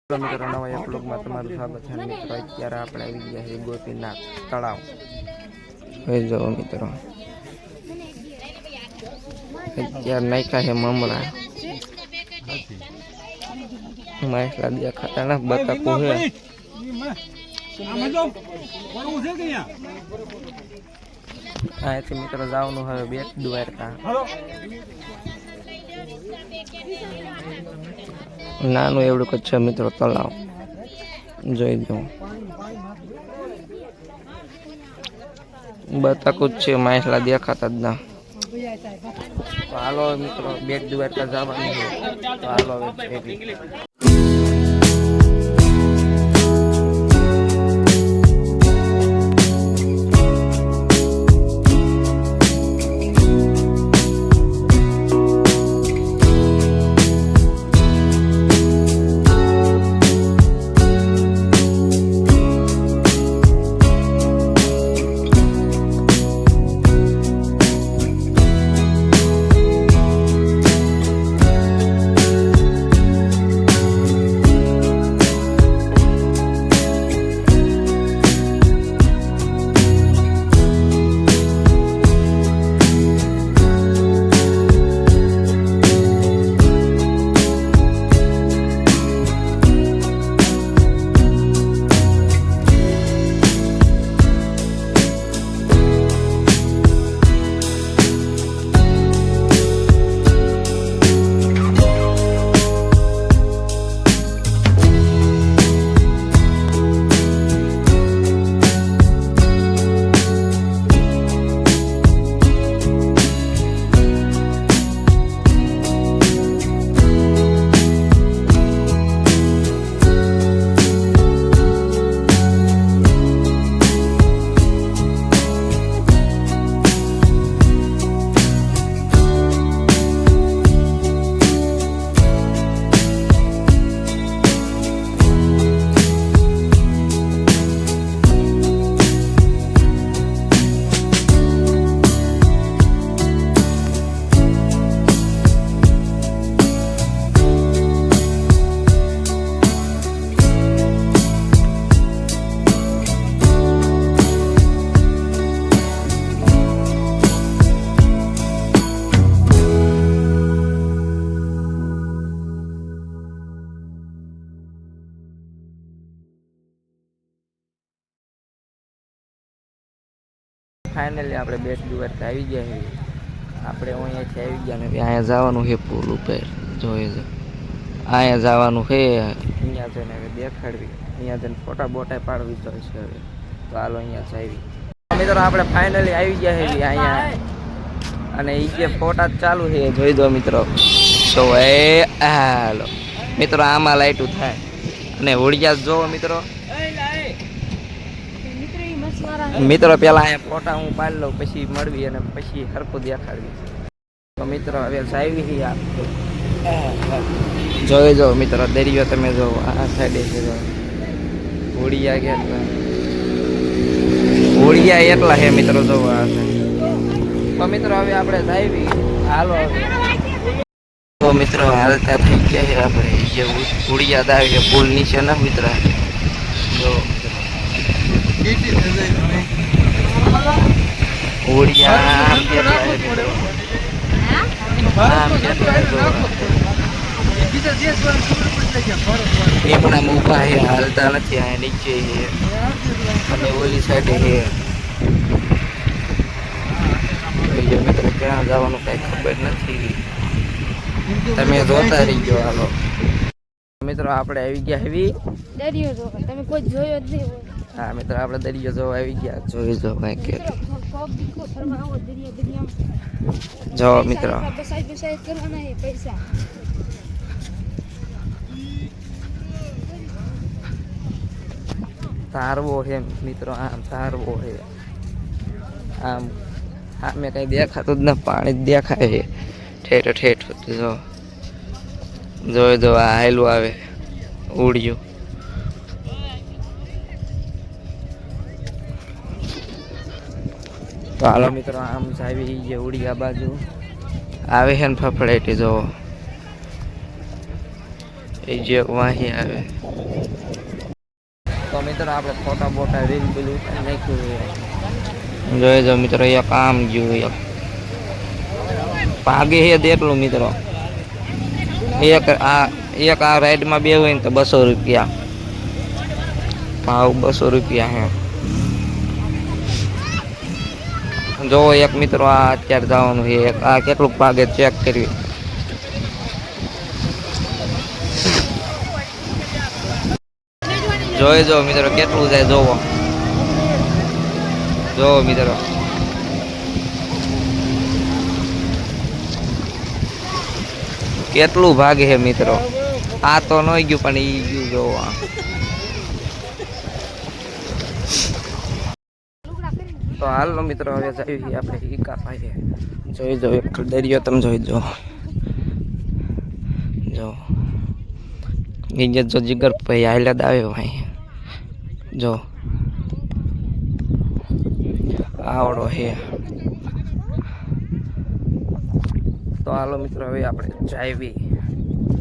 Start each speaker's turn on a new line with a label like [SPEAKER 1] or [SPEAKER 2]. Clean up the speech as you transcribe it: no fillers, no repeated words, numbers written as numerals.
[SPEAKER 1] મિત્રો નવા એક બ્લોગમાં તમારું સ્વાગત છે. મિત્રો અત્યારે આપણે આવી ગયા છીએ ગોપીનાથ તળાવ. જોઈ જાઓ મિત્રો, અત્યારે નાખ્યા છે મમરા. માછલા દેખાતા ના બતકું છે. અહીંથી મિત્રો જવાનું હવે બેટ દ્વારકા. નાનું એવડું જ છે મિત્રો તળાવ, જોઈ દઉં. બતકું જ છે, માછલા દેખાતા જ ના. તો હાલો મિત્રો બેટ દ્વારકા જવાનું છે. તો હાલો હવે ફાઇનલી આપણે બેટ દ્વારકા આવી ગયા છીએ. આપણે અહીંયાથી આવી ગયા ને અહીંયા જવાનું છે પુલ ઉપર. જોઈએ છે અહીંયા જવાનું છે. અહીંયા જઈને હવે દેખાડવી, અહીંયા જઈને ફોટા બોટા પાડવી જોઈશે હવે. તો હાલો અહીંયા જ આવી મિત્રો, આપણે ફાઇનલી આવી ગયા છીએ અહીંયા. અને એ જે ફોટા ચાલુ છે જોઈ દો મિત્રો. તો એ હાલો મિત્રો, આમાં લાઈટું થાય અને હોળિયા જોવો મિત્રો. મિત્રો પેલા અહીંયા ફોટા હું પાડી લઉં, પછી મળવી અને પછી હરખું દેખાડવી. તો મિત્રો હવે આવી જોઈ જો મિત્રો દરિયો તમે જો આ સાઈડે છે. હોળિયા કેટલા હોળિયા એટલા છે મિત્રો, જો આ સાઈડ. તો મિત્રો હવે આપણે જાવી, હાલો હવે. તો મિત્રો હાલતા થઈ ગયા છે આપણે. જે હોળિયા દાવી છે પુલ નીચે ના મિત્ર. જો હાલતા નથી, આ નીચે અને ઓલી સાઈડે છે મિત્રો. ક્યાં જવાનું કઈ ખબર નથી, તમે જોતા રહી ગયો. હાલો મિત્રો આપણે આવી ગયા હેવી દરિયો જોવા. તમે કોઈ જોયો જ નહીં. હા મિત્રો આપણે દરિયો જોવા આવી ગયા. જોઈ જો કઈ કે જો મિત્રો તારવો છે મિત્રો. આમ તારવો છે, આમ સામે કઈ દેખાતું જ ના, પાણી જ દેખાય છે ઠેઠ ઠેઠ. જો જોઈ જો આ હાયલું આવે ઉડ્યું. તો હાલો મિત્રો આમ જાવી જે ઉડિયા બાજુ આવે છે ને ફફડાટી જો એ જે વાહી આવે તો મિત્રો આપણે ફોટા બોટા રીલ બીલ ઉતારી નાખ્યું જોઈ જો મિત્રો એક આમ ગયું એક ભાગે હે દેખલું મિત્રો એક આ રાઈડમાં બે હોય ને તો 200 રૂપિયા ભાવ 200 રૂપિયા હે જો એક મિત્રો આ અત્યારે જવાનું છે એક આ કેટલું ભાગે ચેક કર્યું જોઈ જો મિત્રો કેટલું જાય જોવો મિત્રો કેટલું ભાગે છે મિત્રો આ તો ન ગયું પણ ઈ ગયું જોવો તો હાલો મિત્રો હવે જઈએ આપણે ઈકા પાસે જોઈ જો એક દરિયો તમે જોઈ જો જો જીગર ભાઈ હાલ્યા આવે ભાઈ જો આવડો હે તો હાલો મિત્રો હવે આપણે જાવી